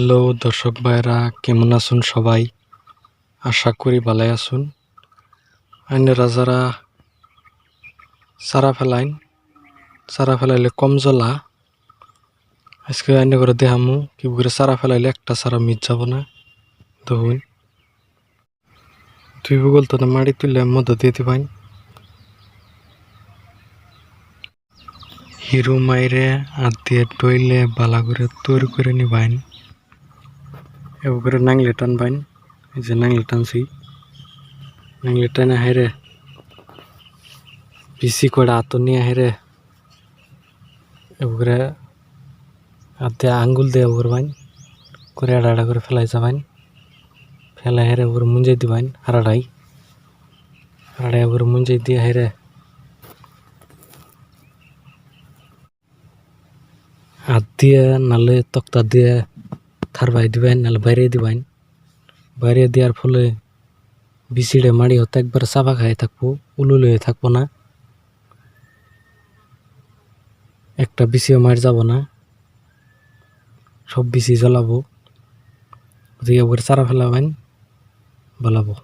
Hello দর্শক ভাইরা, কেমন আছেন সবাই? আশা করি ভালোই আছেন। আইনেরা যারা চারা ফেলাইলে কম জ্বলা, আজকে আইনে করে দেখামু কি করে চারা ফেলাইলে একটা চারা মিট যাব না। দেখুন, দুই বগল তো মাটি তুললে মধ্যে দিয়ে দিবেন। হিরো মাইরে হাত দিয়ে টইলে বালা করে তৈরি করে নিবেন। এবার করে নাংলে টানবেন। এই যে নাংলে টানছি, নাংলে টানে হাইরে পিসি করে হাত নিয়ে হাইরে এবার হাত দিয়ে আঙ্গুল দিয়ে করবেন করে আড়া করে ফেলাই যাবেন। ফেলাই হেরে এবার মুঞ্জাই দিবেন আড়াই এবার মুঞ্জাই দিয়ে হেরে হাত দিয়ে নালে তক্তা দিয়ে থারবাই দিবেন, নালে বাইরে দিবেন। বাইরে দেওয়ার ফলে বিচিড়ে মাড়ি হতে একবার চাপা খাই থাকবো, উলুল হয়ে থাকবো না, একটা বিচিও মার যাব না, সব বিচি জ্বলাবো। দিয়ে চারা ফেলাবেন বলাবো।